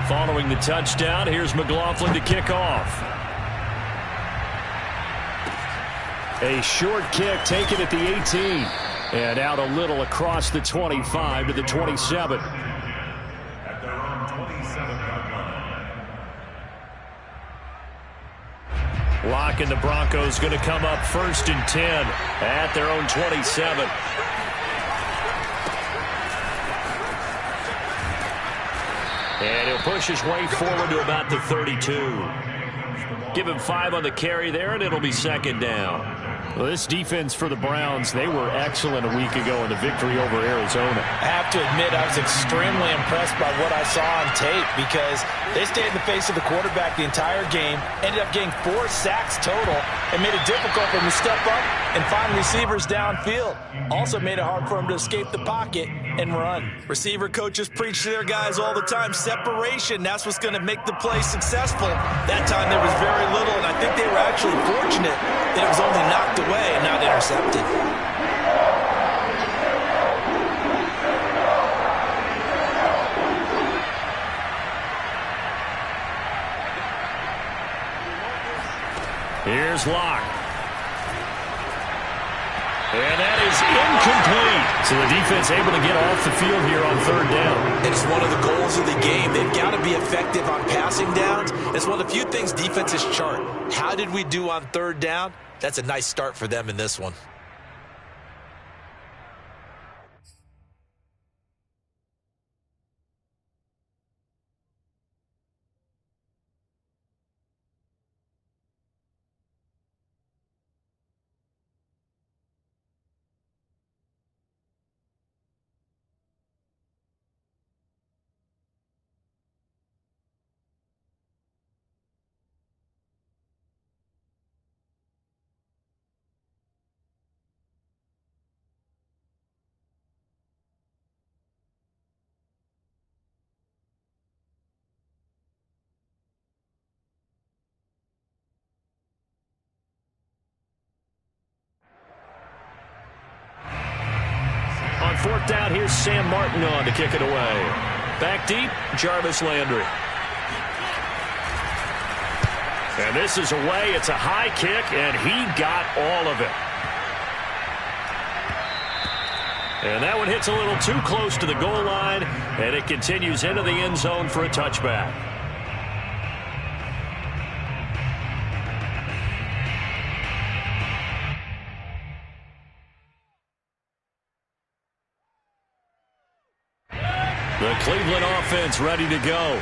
Following the touchdown, here's McLaughlin to kick off. A short kick taken at the 18. And out a little across the 25 to the 27. At their own 27-yard line. Lock and the Broncos going to come up 1st and 10 at their own 27. And he'll push his way forward to about the 32. Give him 5 on the carry there, and it'll be 2nd down. Well, this defense for the Browns, they were excellent a week ago in the victory over Arizona. I have to admit, I was extremely impressed by what I saw on tape because they stayed in the face of the quarterback the entire game, ended up getting 4 sacks total, and made it difficult for him to step up and find receivers downfield. Also made it hard for him to escape the pocket and run. Receiver coaches preach to their guys all the time, separation, that's what's going to make the play successful. That time there was very little, and I think they were actually fortunate that it was only knocked away and not intercepted. Here's Locke. And that is incomplete. So the defense able to get off the field here on 3rd down. It's one of the goals of the game. They've got to be effective on passing downs. It's one of the few things defenses chart. How did we do on 3rd down? That's a nice start for them in this one. On 4th down, here's Sam Martin on to kick it away. Back deep, Jarvis Landry. And this is away. It's a high kick, and he got all of it. And that one hits a little too close to the goal line, and it continues into the end zone for a touchback. The Cleveland offense ready to go.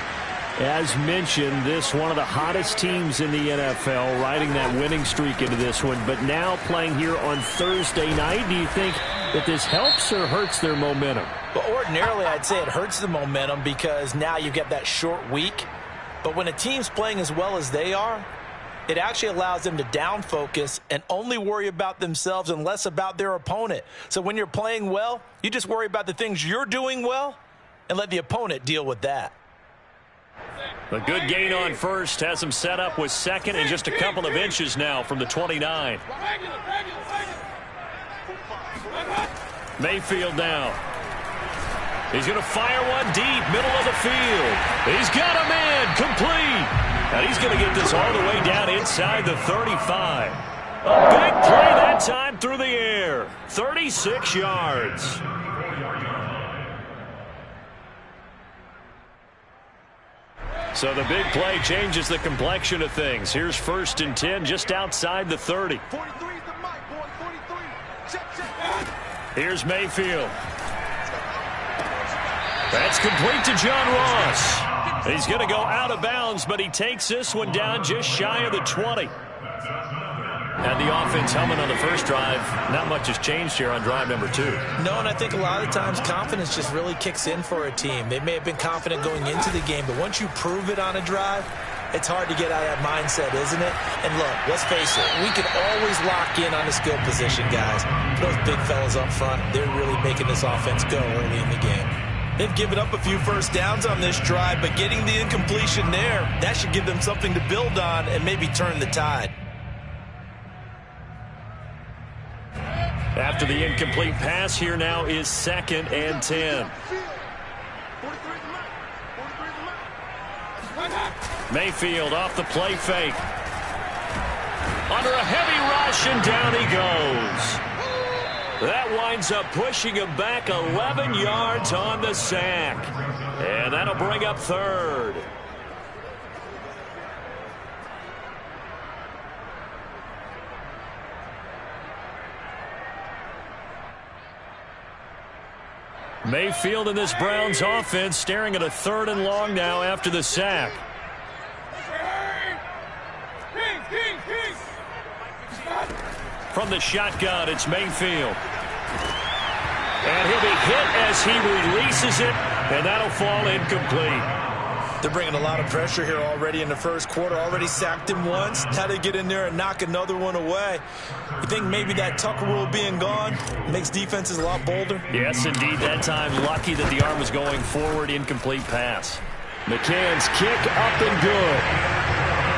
As mentioned, this one of the hottest teams in the NFL, riding that winning streak into this one, but now playing here on Thursday night. Do you think that this helps or hurts their momentum? Well, ordinarily, I'd say it hurts the momentum because now you get that short week. But when a team's playing as well as they are, it actually allows them to down focus and only worry about themselves and less about their opponent. So when you're playing well, you just worry about the things you're doing well and let the opponent deal with that. A good gain on 1st has him set up with 2nd and just a couple of inches now from the 29. Mayfield now. He's going to fire one deep, middle of the field. He's got a man, complete. And he's going to get this all the way down inside the 35. A big play that time through the air. 36 yards. So the big play changes the complexion of things. Here's 1st and 10 just outside the 30. Here's Mayfield. That's complete to John Ross. He's going to go out of bounds, but he takes this one down just shy of the 20. And the offense humming on the first drive. Not much has changed here on drive number 2. No, and I think a lot of times confidence just really kicks in for a team. They may have been confident going into the game, but once you prove it on a drive, it's hard to get out of that mindset, isn't it? And look, let's face it, we can always lock in on the skill position, guys. Those big fellas up front, they're really making this offense go early in the game. They've given up a few first downs on this drive, but getting the incompletion there, that should give them something to build on and maybe turn the tide. After the incomplete pass, here now is 2nd and 10. Mayfield off the play fake. Under a heavy rush, and down he goes. That winds up pushing him back 11 yards on the sack. And that'll bring up third. Mayfield in this Browns offense staring at a 3rd and long now after the sack. From the shotgun, it's Mayfield. And he'll be hit as he releases it, and that'll fall incomplete. They're bringing a lot of pressure here already in the first quarter. Already sacked him once. Now they get in there and knock another one away. You think maybe that Tucker rule being gone makes defenses a lot bolder? Yes, indeed. That time, lucky that the arm was going forward. Incomplete pass. McCann's kick up and good.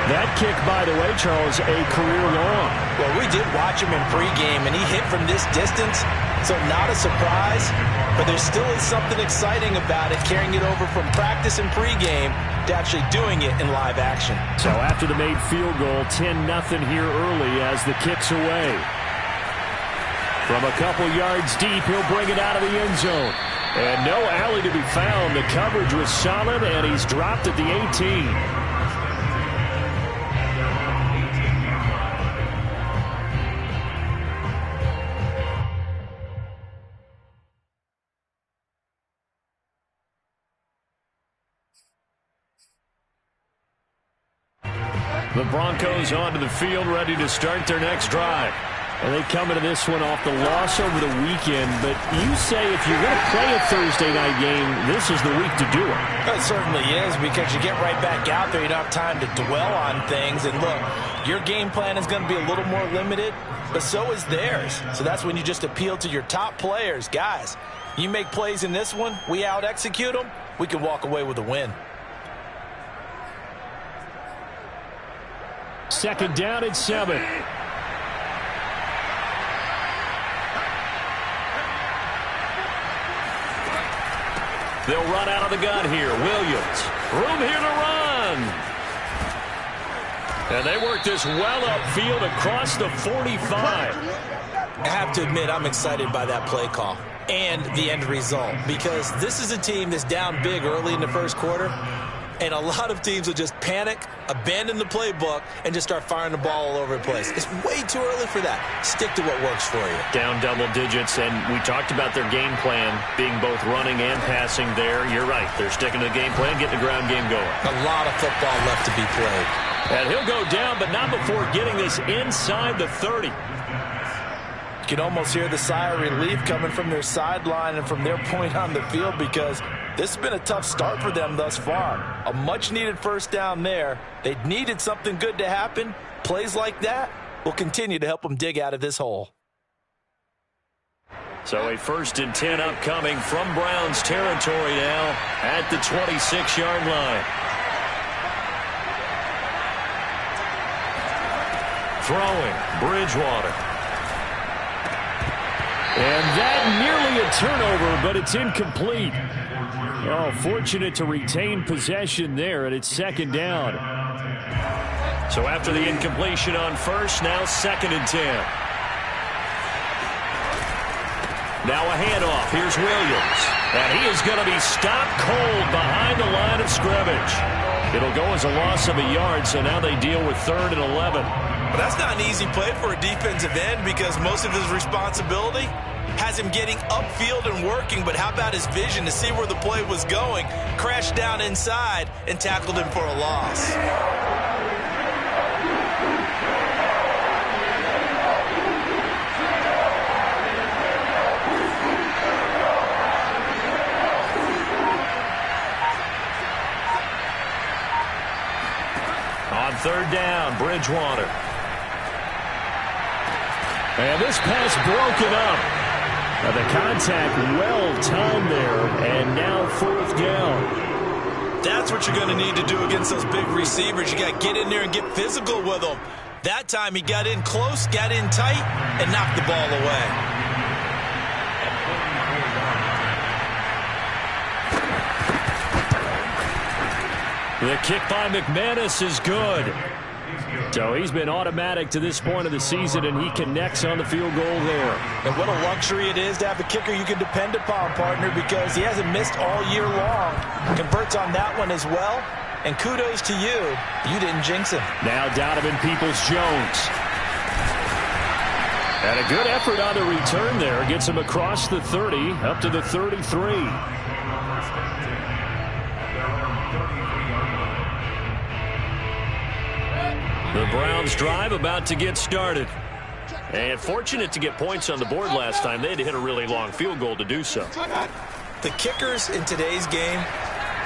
That kick, by the way, Charles, a career long. Well, we did watch him in pregame, and he hit from this distance, so not a surprise. But there still is something exciting about it, carrying it over from practice and pregame to actually doing it in live action. So after the made field goal, 10-0 here early as the kick's away. From a couple yards deep, he'll bring it out of the end zone. And no alley to be found. The coverage was solid, and he's dropped at the 18. The Broncos onto the field, ready to start their next drive. And they come into this one off the loss over the weekend. But you say if you're going to play a Thursday night game, this is the week to do it. It certainly is, because you get right back out there. You don't have time to dwell on things. And look, your game plan is going to be a little more limited, but so is theirs. So that's when you just appeal to your top players. Guys, you make plays in this one, we out-execute them, we can walk away with a win. 2nd down and 7. They'll run out of the gun here. Williams. Room here to run. And they work this well upfield across the 45. I have to admit, I'm excited by that play call and the end result, because this is a team that's down big early in the first quarter. And a lot of teams will just panic, abandon the playbook, and just start firing the ball all over the place. It's way too early for that. Stick to what works for you. Down double digits, and we talked about their game plan being both running and passing there. You're right. They're sticking to the game plan, getting the ground game going. A lot of football left to be played. And he'll go down, but not before getting this inside the 30. You can almost hear the sigh of relief coming from their sideline and from their point on the field, because this has been a tough start for them thus far. A much-needed first down there. They needed something good to happen. Plays like that will continue to help them dig out of this hole. So a 1st and 10 upcoming from Browns territory now at the 26-yard line. Throwing, Bridgewater. And that nearly a turnover, but it's incomplete. Oh, fortunate to retain possession there, and it's 2nd down. So after the incompletion on 1st, now 2nd and 10. Now a handoff. Here's Williams. And he is going to be stopped cold behind the line of scrimmage. It'll go as a loss of a yard, so now they deal with 3rd and 11. But that's not an easy play for a defensive end, because most of his responsibility has him getting upfield and working. But how about his vision to see where the play was going? Crashed down inside and tackled him for a loss. On 3rd down, Bridgewater. And this pass broken up. The contact well timed there, and now 4th down. That's what you're going to need to do against those big receivers. You got to get in there and get physical with them. That time he got in close, got in tight, and knocked the ball away. The kick by McManus is good. So he's been automatic to this point of the season, and he connects on the field goal there. And what a luxury it is to have a kicker you can depend upon, partner, because he hasn't missed all year long. Converts on that one as well. And kudos to you. You didn't jinx him. Now Donovan Peoples-Jones. And a good effort on the return there. Gets him across the 30, up to the 33. The Browns drive about to get started. And fortunate to get points on the board last time. They had to hit a really long field goal to do so. The kickers in today's game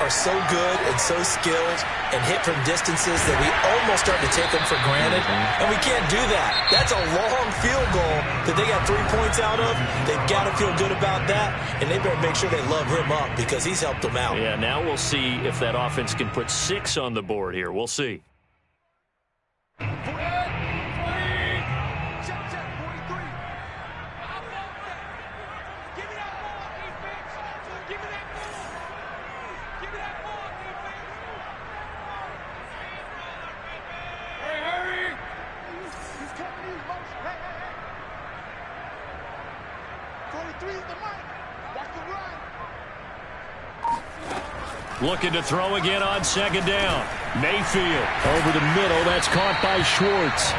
are so good and so skilled and hit from distances that we almost start to take them for granted. And we can't do that. That's a long field goal that they got 3 points out of. They've got to feel good about that. And they better make sure they love him up because he's helped them out. Yeah, now we'll see if that offense can put 6 on the board here. We'll see. Looking to throw again on second down. Mayfield over the middle. That's caught by Schwartz.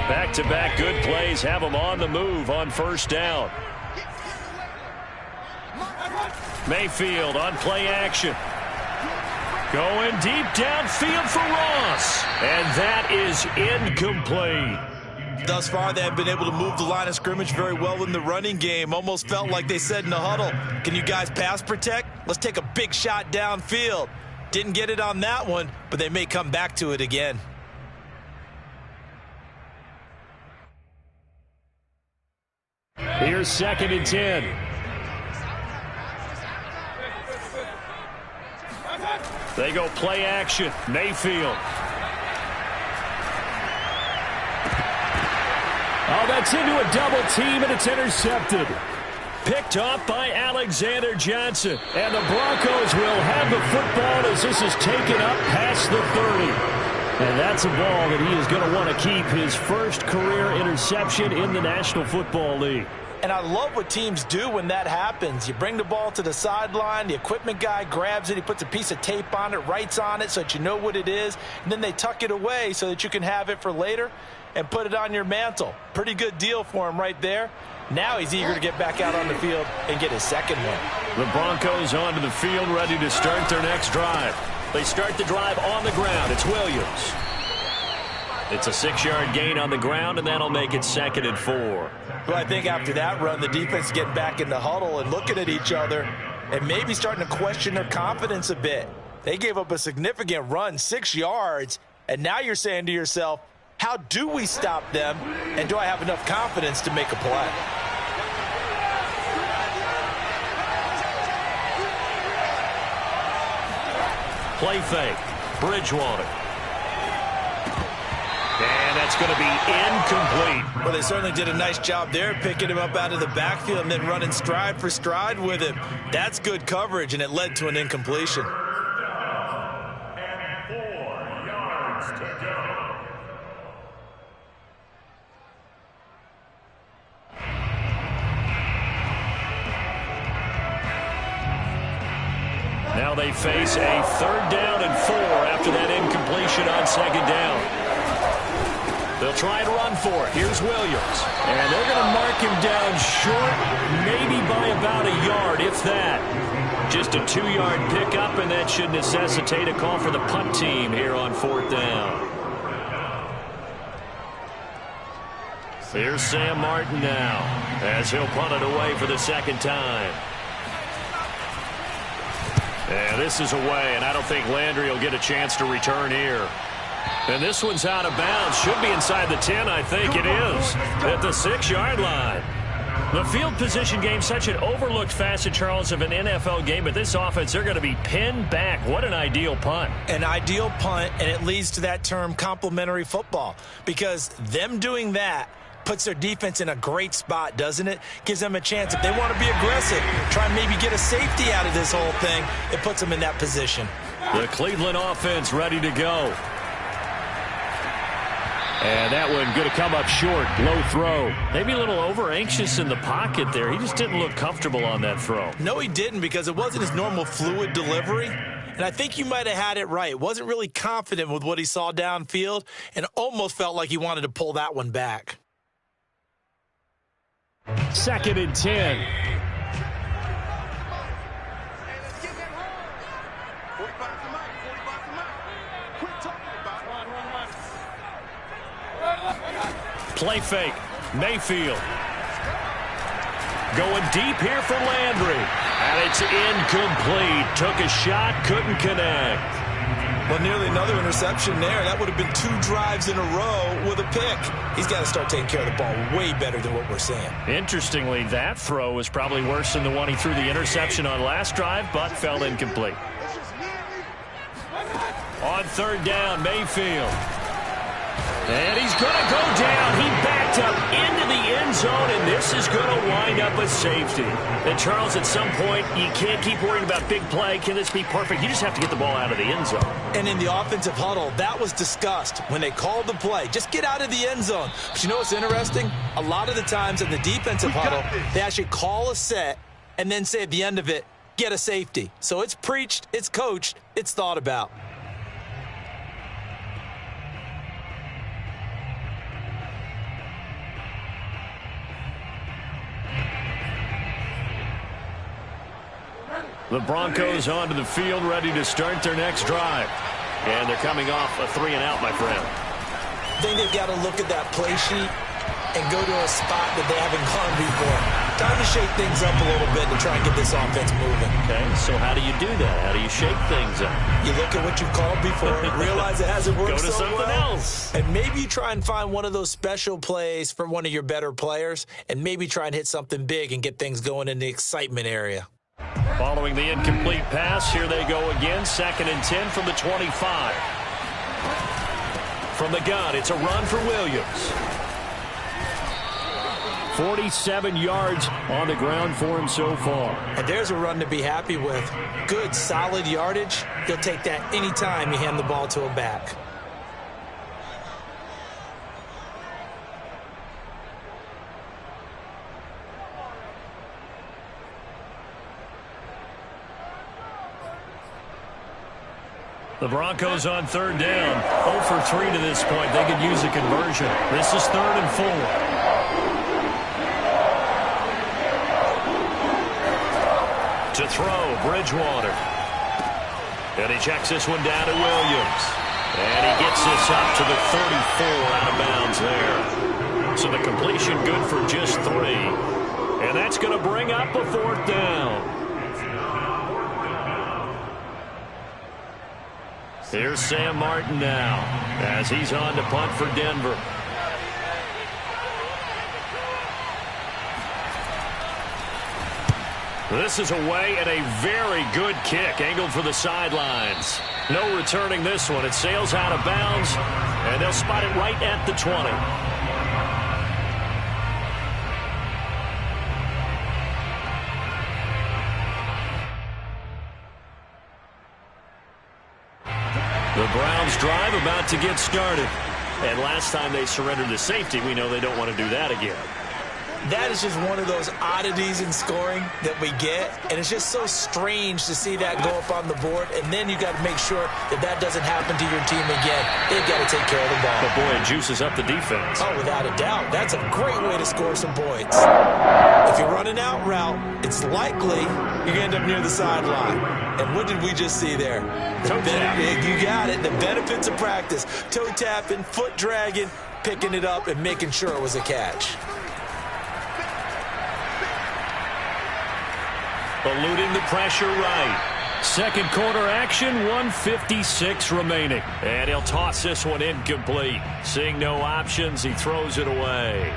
Back-to-back good plays have them on the move on first down. Mayfield on play action. Going deep downfield for Ross. And that is incomplete. Thus far, they have been able to move the line of scrimmage very well in the running game. Almost felt like they said in the huddle, can you guys pass protect? Let's take a big shot downfield. Didn't get it on that one, but they may come back to it again. Here's 2nd and 10. They go play action. Mayfield. Oh, that's into a double team, and it's intercepted. Picked off by Alexander Johnson. And the Broncos will have the football as this is taken up past the 30. And that's a ball that he is going to want to keep, his first career interception in the National Football League. And I love what teams do when that happens. You bring the ball to the sideline, the equipment guy grabs it, he puts a piece of tape on it, writes on it so that you know what it is, and then they tuck it away so that you can have it for later and put it on your mantle. Pretty good deal for him right there. Now he's eager to get back out on the field and get his second one. The Broncos onto the field, ready to start their next drive. They start the drive on the ground. It's Williams. It's a 6-yard gain on the ground, and that'll make it 2nd and 4. Well, I think after that run, the defense getting back in the huddle and looking at each other and maybe starting to question their confidence a bit. They gave up a significant run, 6 yards, and now you're saying to yourself, how do we stop them, and do I have enough confidence to make a play? Play fake. Bridgewater. And that's going to be incomplete. Well, they certainly did a nice job there, picking him up out of the backfield and then running stride for stride with him. That's good coverage, and it led to an incompletion. And 4 yards to go. Now they face a 3rd down and 4 after that incompletion on 2nd down. They'll try and run for it. Here's Williams. And they're going to mark him down short, maybe by about a yard, if that. Just a 2-yard pickup, and that should necessitate a call for the punt team here on 4th down. Here's Sam Martin now, as he'll punt it away for the 2nd time. And this is away, and I don't think Landry will get a chance to return here. And this one's out of bounds. Should be inside the 10, I think it is. At the 6-yard line. The field position game, such an overlooked facet, Charles, of an NFL game. But this offense, they're going to be pinned back. What an ideal punt. An ideal punt, and it leads to that term complementary football. Because them doing that puts their defense in a great spot, doesn't it? Gives them a chance. If they want to be aggressive, try and maybe get a safety out of this whole thing, it puts them in that position. The Cleveland offense ready to go. And that one going to come up short. Low throw. Maybe a little over-anxious in the pocket there. He just didn't look comfortable on that throw. No, he didn't, because it wasn't his normal fluid delivery. And I think you might have had it right. Wasn't really confident with what he saw downfield and almost felt like he wanted to pull that one back. 2nd and 10. Play fake. Mayfield. Going deep here for Landry. And it's incomplete. Took a shot, couldn't connect. Well, nearly another interception there. That would have been 2 drives in a row with a pick. He's got to start taking care of the ball way better than what we're seeing. Interestingly, that throw was probably worse than the one he threw the interception on last drive, but fell incomplete. On 3rd down, Mayfield. And he's going to go down. He backed up into the end zone, and this is going to wind up a safety. And, Charles, at some point, you can't keep worrying about big play. Can this be perfect? You just have to get the ball out of the end zone. And in the offensive huddle, that was discussed when they called the play. Just get out of the end zone. But you know what's interesting? A lot of the times in the defensive huddle, they actually call a set and then say at the end of it, get a safety. So it's preached, it's coached, it's thought about. The Broncos onto the field, ready to start their next drive. And they're coming off a 3-and-out, my friend. I think they've got to look at that play sheet and go to a spot that they haven't gone before. Time to shake things up a little bit to try and get this offense moving. Okay, so how do you do that? How do you shake things up? You look at what you've called before, realize it hasn't worked so well. Go to something else. And maybe you try and find one of those special plays for one of your better players, and maybe try and hit something big and get things going in the excitement area. Following the incomplete pass, here they go again. 2nd and 10 from the 25. From the gun, it's a run for Williams. 47 yards on the ground for him so far. And there's a run to be happy with. Good, solid yardage. You'll take that anytime you hand the ball to a back. The Broncos on 3rd down. 0 for 3 to this point. They could use a conversion. This is 3rd and 4. To throw, Bridgewater. And he checks this one down to Williams. And he gets this up to the 34, out of bounds there. So the completion good for just 3. And that's going to bring up a 4th down. Here's Sam Martin now as he's on to punt for Denver. This is away and a very good kick angled for the sidelines. No returning this one. It sails out of bounds, and they'll spot it right at the 20. The Browns drive about to get started. And last time they surrendered the safety, we know they don't want to do that again. That is just one of those oddities in scoring that we get, and it's just so strange to see that go up on the board, and then you got to make sure that that doesn't happen to your team again. They've got to take care of the ball. But, boy, it juices up the defense. Oh, without a doubt. That's a great way to score some points. If you're running out route, it's likely you're going to end up near the sideline. And what did we just see there? You got it. The benefits of practice. Toe tapping, foot dragging, picking it up, and making sure it was a catch. Eluding the pressure right. Second quarter action, 1:56 remaining. And he'll toss this one incomplete. Seeing no options, he throws it away.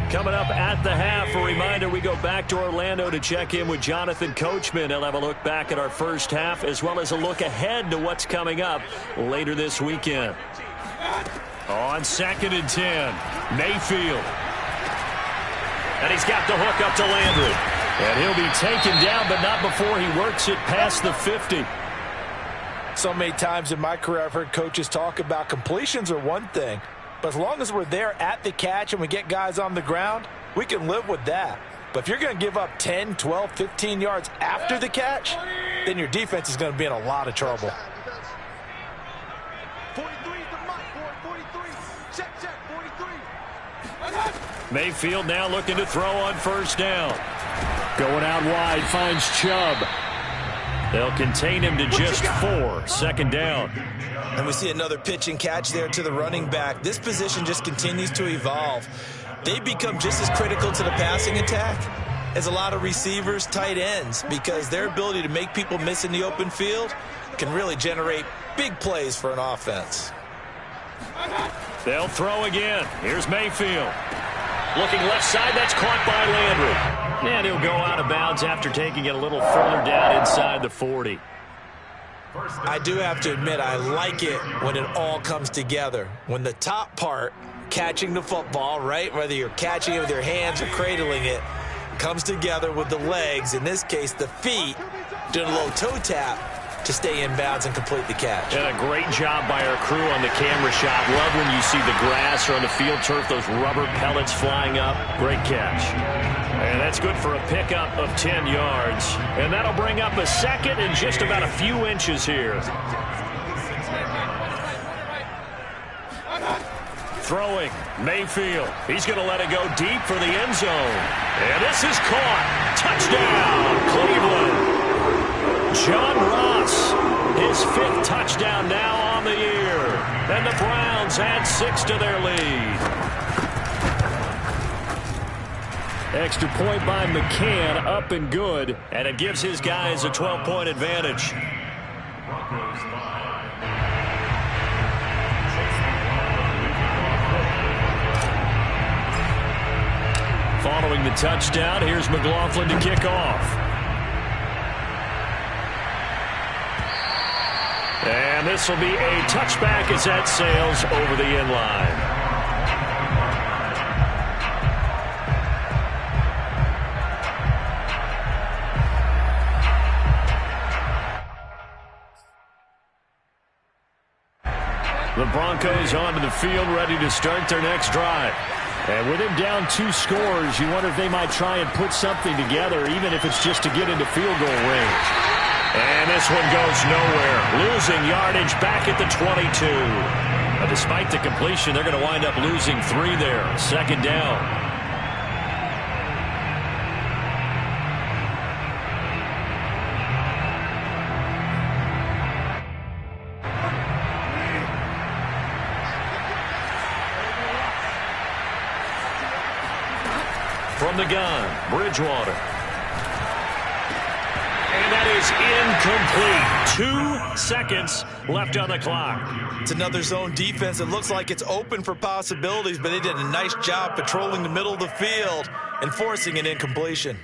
Coming up at the half, a reminder, we go back to Orlando to check in with Jonathan Coachman. He'll have a look back at our first half as well as a look ahead to what's coming up later this weekend. On 2nd and 10, Mayfield. And he's got the hook up to Landry. And he'll be taken down, but not before he works it past the 50. So many times in my career I've heard coaches talk about completions are one thing. But as long as we're there at the catch and we get guys on the ground, we can live with that. But if you're going to give up 10, 12, 15 yards after the catch, then your defense is going to be in a lot of trouble. 43 is the mark, boy. 43. Check, 43. Mayfield now looking to throw on first down. Going out wide, finds Chubb. They'll contain him to just 4. 2nd down. And we see another pitch and catch there to the running back. This position just continues to evolve. They become just as critical to the passing attack as a lot of receivers, tight ends, because their ability to make people miss in the open field can really generate big plays for an offense. They'll throw again. Here's Mayfield. Looking left side, that's caught by Landry. And he'll go out of bounds after taking it a little further down inside the 40. I do have to admit, I like it when it all comes together. When the top part, catching the football, right, whether you're catching it with your hands or cradling it, comes together with the legs, in this case the feet, doing a little toe tap to stay in bounds and complete the catch. And a great job by our crew on the camera shot. Love when you see the grass or on the field turf, those rubber pellets flying up. Great catch. And that's good for a pickup of 10 yards. And that'll bring up a second and just about a few inches here. Throwing, Mayfield. He's going to let it go deep for the end zone. And this is caught. Touchdown, Cleveland. John Ross, his 5th touchdown now on the year. And the Browns add 6 to their lead. Extra point by McCann, up and good. And it gives his guys a 12-point advantage. Following the touchdown, here's McLaughlin to kick off. And this will be a touchback as that sails over the end line. The Broncos onto the field, ready to start their next drive. And with him down 2 scores, you wonder if they might try and put something together, even if it's just to get into field goal range. And this one goes nowhere. Losing yardage back at the 22. But despite the completion, they're going to wind up losing 3 there. 2nd down. From the gun, Bridgewater. And that is incomplete. 2 seconds left on the clock. It's another zone defense. It looks like it's open for possibilities, but they did a nice job patrolling the middle of the field and forcing an incompletion.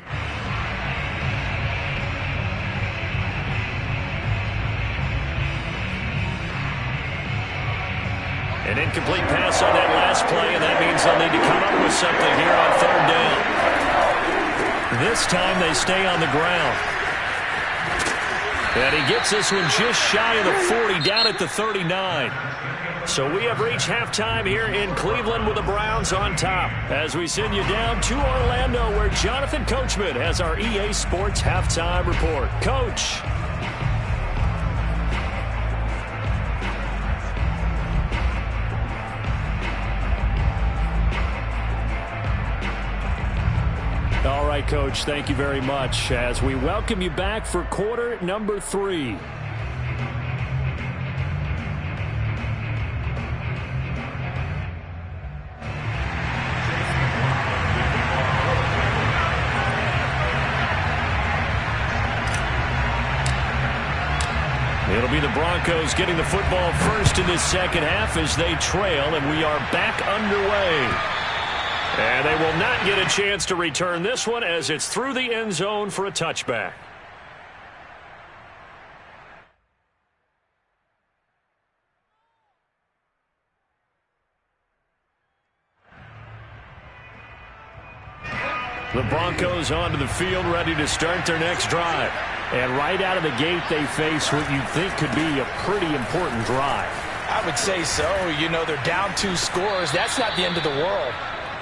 An incomplete pass on that last play, and that means they'll need to come up with something here on 3rd down. This time they stay on the ground. And he gets this one just shy of the 40, down at the 39. So we have reached halftime here in Cleveland with the Browns on top. As we send you down to Orlando, where Jonathan Coachman has our EA Sports halftime report. Coach. All right, Coach, thank you very much as we welcome you back for quarter number 3. It'll be the Broncos getting the football first in this second half as they trail, and we are back underway. And they will not get a chance to return this one as it's through the end zone for a touchback. The Broncos onto the field, ready to start their next drive. And right out of the gate, they face what you'd think could be a pretty important drive. I would say so. You know, they're down 2 scores. That's not the end of the world.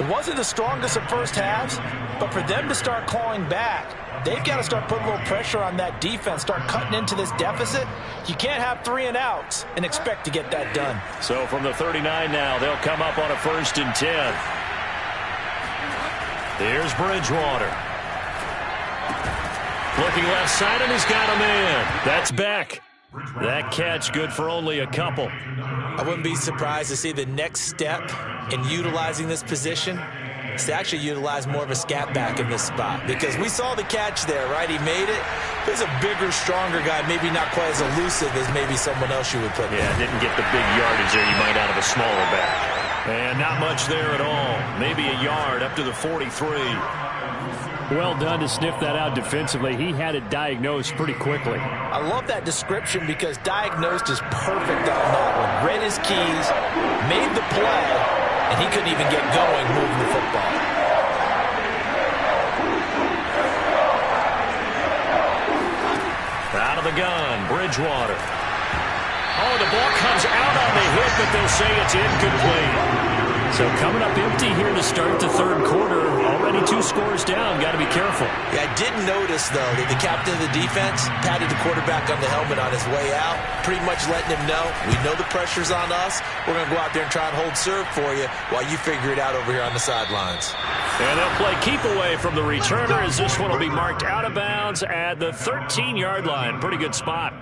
It wasn't the strongest of first halves, but for them to start clawing back, they've got to start putting a little pressure on that defense, start cutting into this deficit. You can't have 3 and outs and expect to get that done. So from the 39 now, they'll come up on a 1st and 10. Here's Bridgewater. Looking left side, and he's got a man. That's Beck. That catch good for only a couple. I wouldn't be surprised to see the next step in utilizing this position is to actually utilize more of a scat back in this spot. Because we saw the catch there, right? He made it. There's a bigger, stronger guy, maybe not quite as elusive as maybe someone else you would put there. Yeah, didn't get the big yardage there you might out of a smaller back. And not much there at all. Maybe a yard up to the 43. Well done to sniff that out defensively. He had it diagnosed pretty quickly. I love that description because diagnosed is perfect on that one. Read his keys, made the play, and he couldn't even get going moving the football. Out of the gun, Bridgewater. Oh, the ball comes out on the hit, but they'll say it's incomplete. So coming up empty here to start the 3rd quarter. Already 2 scores down. Got to be careful. Yeah, I did notice, though, that the captain of the defense patted the quarterback on the helmet on his way out, pretty much letting him know, we know the pressure's on us. We're going to go out there and try and hold serve for you while you figure it out over here on the sidelines. And they'll play keep away from the returner as this one will be marked out of bounds at the 13-yard line. Pretty good spot.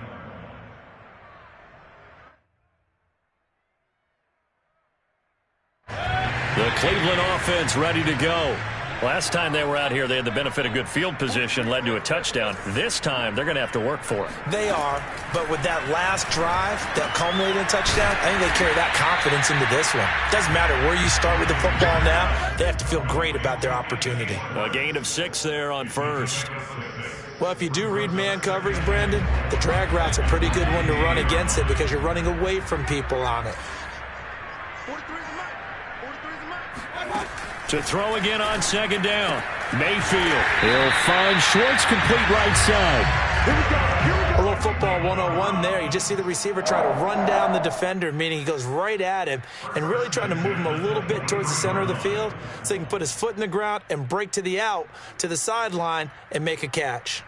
The Cleveland offense ready to go. Last time they were out here, they had the benefit of good field position, led to a touchdown. This time, they're going to have to work for it. They are, but with that last drive that culminated in a touchdown, I think they carry that confidence into this one. Doesn't matter where you start with the football now, they have to feel great about their opportunity. A gain of 6 there on 1st. Well, if you do read man coverage, Brandon, the drag route's a pretty good one to run against it because you're running away from people on it. To throw again on 2nd down. Mayfield. He'll find Schwartz complete right side. A little football 101 there. You just see the receiver try to run down the defender, meaning he goes right at him and really trying to move him a little bit towards the center of the field so he can put his foot in the ground and break to the out, to the sideline, and make a catch.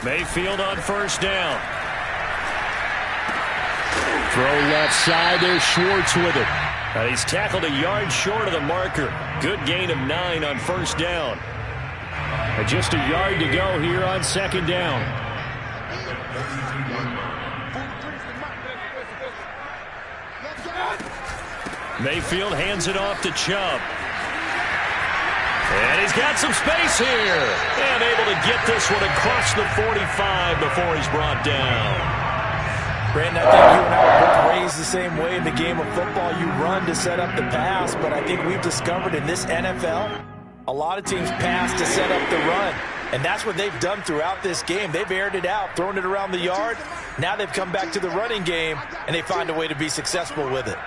Mayfield on 1st down. Throw left side. There's Schwartz with it. And he's tackled a yard short of the marker. Good gain of 9 on 1st down. And just a yard to go here on 2nd down. Mayfield hands it off to Chubb. And he's got some space here. And able to get this one across the 45 before he's brought down. Brandon, I think you and I were both raised the same way in the game of football. You run to set up the pass, but I think we've discovered in this NFL, a lot of teams pass to set up the run. And that's what they've done throughout this game. They've aired it out, thrown it around the yard. Now they've come back to the running game, and they find a way to be successful with it.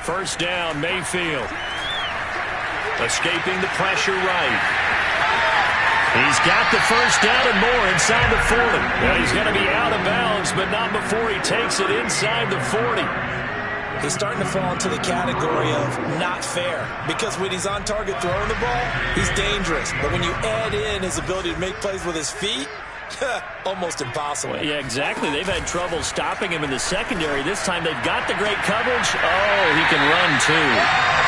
1st down, Mayfield. Escaping the pressure right. He's got the 1st down and more inside the 40. Now he's going to be out of bounds, but not before he takes it inside the 40. He's starting to fall into the category of not fair because when he's on target throwing the ball, he's dangerous. But when you add in his ability to make plays with his feet, almost impossible. Well, yeah, exactly. They've had trouble stopping him in the secondary. This time they've got the great coverage. Oh, he can run too.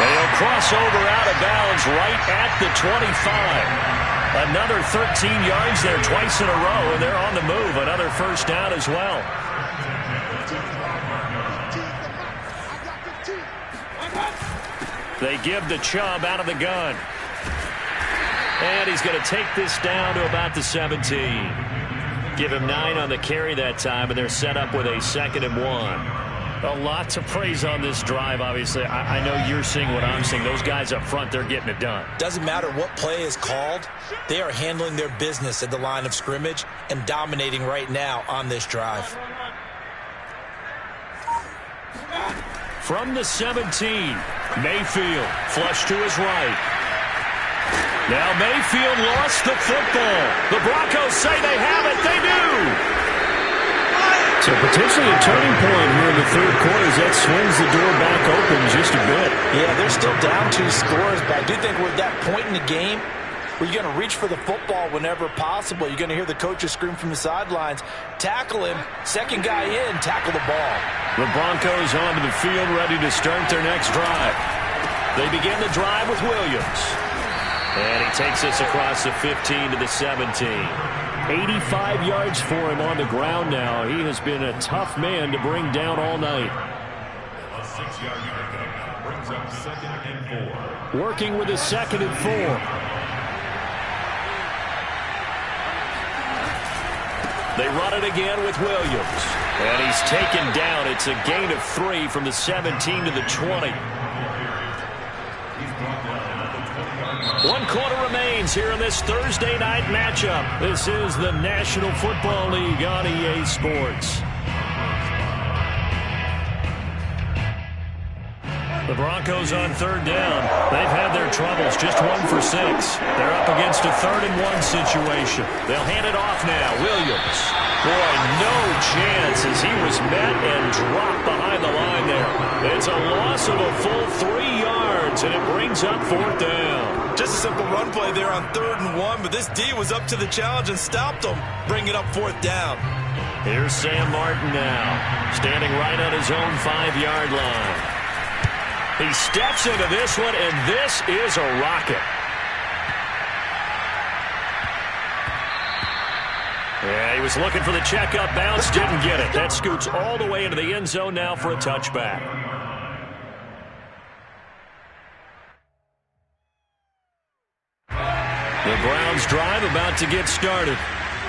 They'll cross over out of bounds right at the 25. Another 13 yards there twice in a row, and they're on the move. Another 1st down as well. They give the Chubb out of the gun. And he's going to take this down to about the 17. Give him 9 on the carry that time, and they're set up with a 2nd and 1. A lot to praise on this drive, obviously. I know you're seeing what I'm seeing. Those guys up front, they're getting it done. Doesn't matter what play is called. They are handling their business at the line of scrimmage and dominating right now on this drive. From the 17, Mayfield flush to his right. Now Mayfield lost the football. The Broncos say they have it. They do. So potentially a turning point here in the third quarter as that swings the door back open just a bit. Yeah, they're still down 2 scores, but I do think we're at that point in the game where you're going to reach for the football whenever possible. You're going to hear the coaches scream from the sidelines, tackle him, second guy in, tackle the ball. The Broncos onto the field ready to start their next drive. They begin the drive with Williams. And he takes us across the 15 to the 17. 85 yards for him on the ground now. He has been a tough man to bring down all night. A 6-yard pickup brings up 2nd and 4. Working with a 2nd and 4. They run it again with Williams. And he's taken down. It's a gain of 3 from the 17 to the 20. 1 quarter remains here in this Thursday night matchup. This is the National Football League on EA Sports. The Broncos on 3rd down. They've had their troubles, just 1 for 6. They're up against a 3rd and 1 situation. They'll hand it off now. Williams. Boy, no chance as he was met and dropped behind the line there. It's a loss of a full 3 yards, and it brings up 4th down. Just a simple run play there on 3rd and 1, but this D was up to the challenge and stopped them, bringing up 4th down. Here's Sam Martin now, standing right on his own 5-yard line. He steps into this one, and this is a rocket. Yeah, he was looking for the check-up bounce, didn't get it. That scoots all the way into the end zone now for a touchback. The Browns drive about to get started.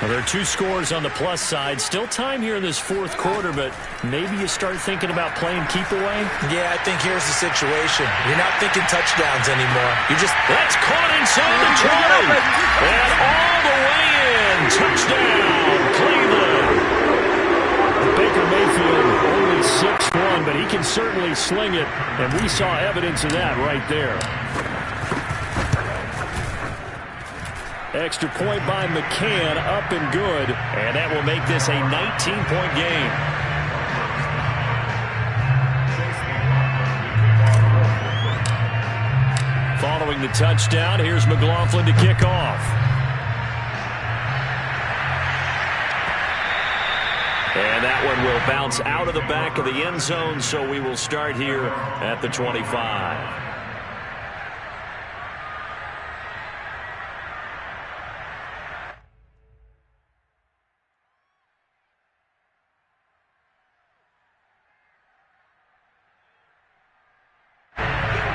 Well, there are 2 scores on the plus side. Still time here in this 4th quarter, but maybe you start thinking about playing keep away? Yeah, I think here's the situation. You're not thinking touchdowns anymore. You just... That's caught inside the 20. And all the way in. Touchdown, Cleveland. Baker Mayfield only 6'1", but he can certainly sling it, and we saw evidence of that right there. Extra point by McCann, up and good. And that will make this a 19-point game. Following the touchdown, here's McLaughlin to kick off. And that one will bounce out of the back of the end zone, so we will start here at the 25.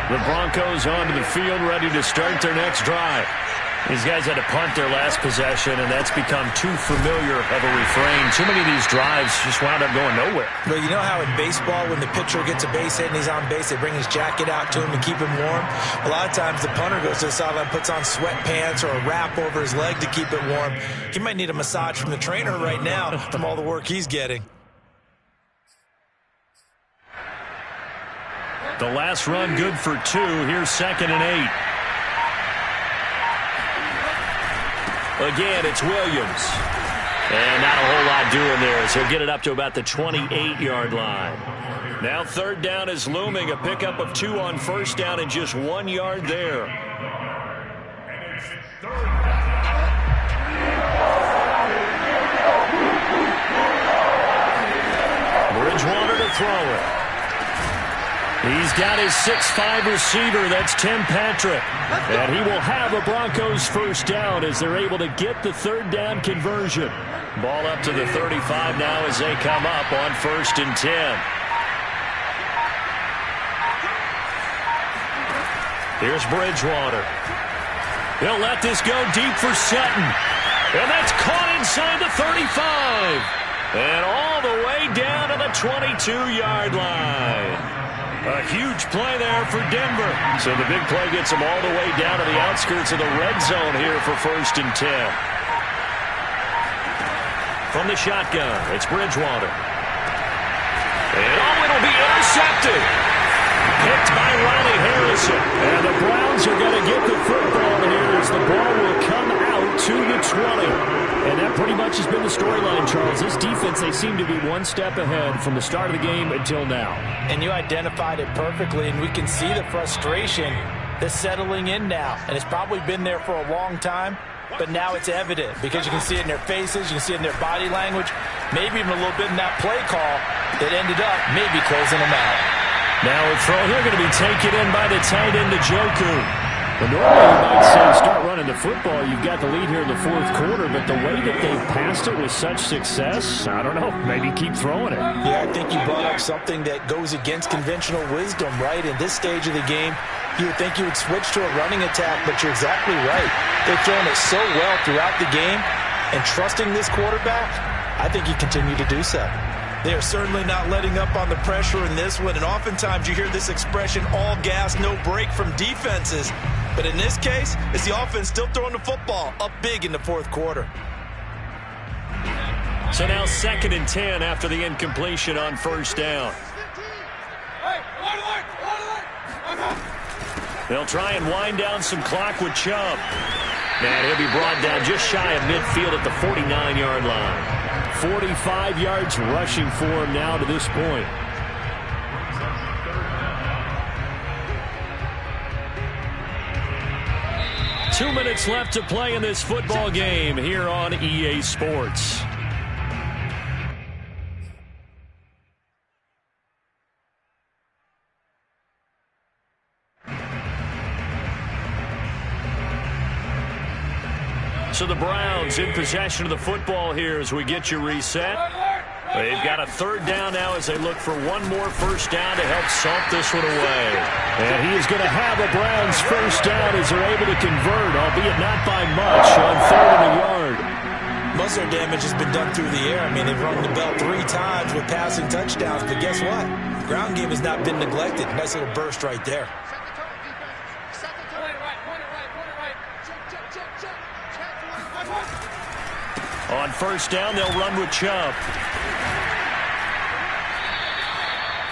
The Broncos onto the field, ready to start their next drive. These guys had to punt their last possession, and that's become too familiar of a refrain. Too many of these drives just wound up going nowhere. Well, you know how in baseball, when the pitcher gets a base hit and he's on base, they bring his jacket out to him to keep him warm? A lot of times the punter goes to the sideline, puts on sweatpants or a wrap over his leg to keep it warm. He might need a massage from the trainer right now from all the work he's getting. The last run good for 2. Here's 2nd and 8. Again, it's Williams. And not a whole lot doing there as he'll get it up to about the 28-yard line. Now 3rd down is looming. A pickup of 2 on 1st down and just 1 yard there. And it's 3rd down. Bridgewater to throw it. He's got his 6'5" receiver. That's Tim Patrick. And he will have a Broncos 1st down as they're able to get the 3rd down conversion. Ball up to the 35 now as they come up on 1st and 10. Here's Bridgewater. He'll let this go deep for Sutton. And that's caught inside the 35. And all the way down to the 22-yard line. A huge play there for Denver. So the big play gets them all the way down to the outskirts of the red zone here for 1st and 10. From the shotgun, it's Bridgewater. And it'll be intercepted. Picked by Riley Harrison. And the Browns are going to get the football here as the ball will come out to the 20. And that pretty much has been the storyline, Charles. This defense, they seem to be one step ahead from the start of the game until now. And you identified it perfectly, and we can see the frustration that's settling in now. And it's probably been there for a long time, but now it's evident because you can see it in their faces, you can see it in their body language, maybe even a little bit in that play call that ended up maybe closing them out. Now a throw here going to be taken in by the tight end, Njoku. Well, normally you might say start running the football. You've got the lead here in the 4th quarter, but the way that they've passed it with such success, I don't know, maybe keep throwing it. Yeah, I think you brought up something that goes against conventional wisdom, right? In this stage of the game, you would think you would switch to a running attack, but you're exactly right. They've thrown it so well throughout the game, and trusting this quarterback, I think you continue to do so. They are certainly not letting up on the pressure in this one, and oftentimes you hear this expression, all gas, no break from defenses. But in this case, it's the offense still throwing the football up big in the 4th quarter. So now 2nd and 10 after the incompletion on 1st down. They'll try and wind down some clock with Chubb. And he'll be brought down just shy of midfield at the 49-yard line. 45 yards rushing for him now to this point. Two minutes left to play in this football game here on EA Sports. So the Browns in possession of the football here as we get you reset. They've got a 3rd down now as they look for one more 1st down to help salt this one away. And he is going to have a Browns 1st down as they're able to convert, albeit not by much, on 3rd and a yard. Most of their damage has been done through the air. I mean, they've rung the bell 3 times with passing touchdowns, but guess what? Ground game has not been neglected. Nice little burst right there. On 1st down, they'll run with Chubb.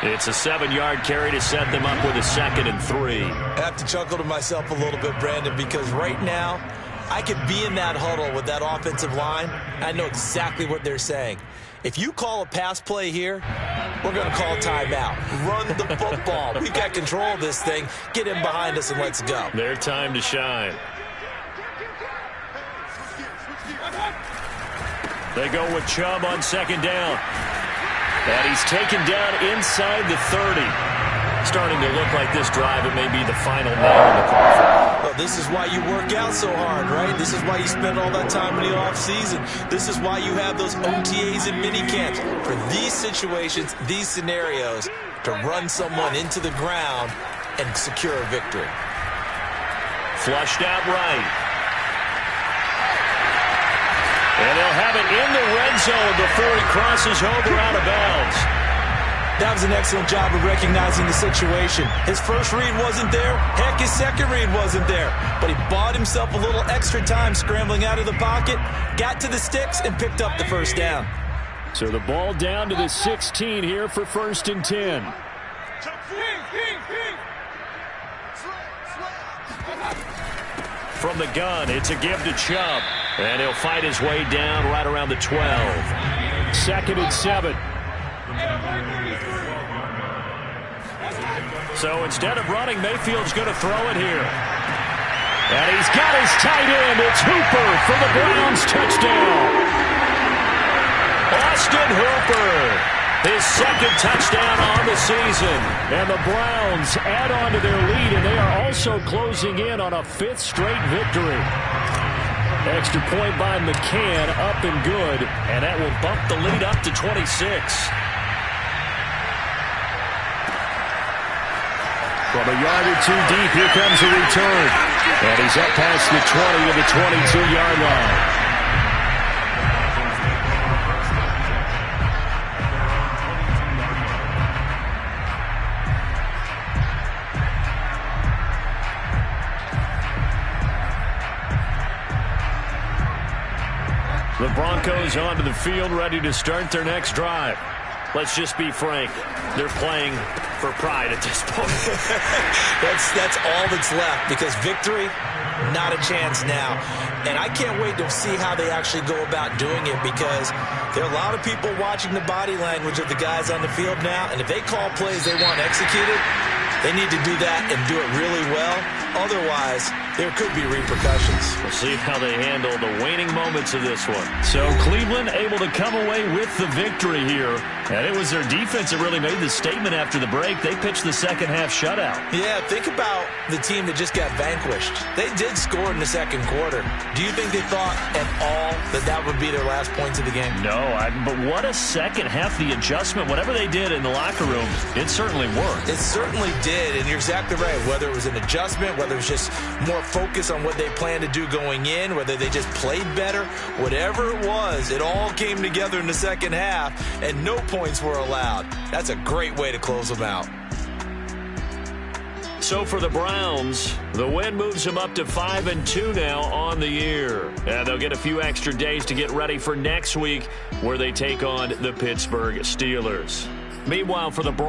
It's a 7-yard carry to set them up with a 2nd and 3. I have to chuckle to myself a little bit, Brandon, because right now I could be in that huddle with that offensive line. I know exactly what they're saying. If you call a pass play here, we're going to call a timeout. Run the football. We've got control of this thing. Get in behind us and let's go. Their time to shine. They go with Chubb on 2nd down. And he's taken down inside the 30. Starting to look like this drive, it may be the final nail in the coffin. Well, this is why you work out so hard, right? This is why you spend all that time in the offseason. This is why you have those OTAs and mini camps. For these situations, these scenarios, to run someone into the ground and secure a victory. Flushed out right. And they'll have it in the red zone before he crosses over out of bounds. That was an excellent job of recognizing the situation. His first read wasn't there. Heck, his second read wasn't there. But he bought himself a little extra time scrambling out of the pocket, got to the sticks, and picked up the 1st down. So the ball down to the 16 here for 1st and 10. From the gun, it's a give to Chubb. And he'll fight his way down right around the 12. 2nd and 7. So instead of running, Mayfield's going to throw it here. And he's got his tight end. It's Hooper for the Browns touchdown. Austin Hooper. His 2nd touchdown on the season. And the Browns add on to their lead, and they are also closing in on a 5th straight victory. Extra point by McCann, up and good. And that will bump the lead up to 26. From a yard or two deep, here comes the return. And he's up past the 20 to the 22-yard line. The Broncos onto the field, ready to start their next drive. Let's just be frank. They're playing for pride at this point. That's all that's left, because victory, not a chance now. And I can't wait to see how they actually go about doing it, because there are a lot of people watching the body language of the guys on the field now, and if they call plays they want executed, they need to do that and do it really well. Otherwise, there could be repercussions. We'll see how they handle the waning moments of this one. So Cleveland able to come away with the victory here. And it was their defense that really made the statement after the break. They pitched the second half shutout. Yeah, think about the team that just got vanquished. They did score in the second quarter. Do you think they thought at all that that would be their last points of the game? No, but what a second half. The adjustment, whatever they did in the locker room, it certainly worked. It certainly did, and you're exactly right. Whether it was an adjustment, whether it was just more focus on what they planned to do going in, whether they just played better, whatever it was, it all came together in the second half, and no points were allowed. That's a great way to close them out. So for the Browns, the win moves them up to 5-2 now on the year. And they'll get a few extra days to get ready for next week, where they take on the Pittsburgh Steelers. Meanwhile, for the Broncos,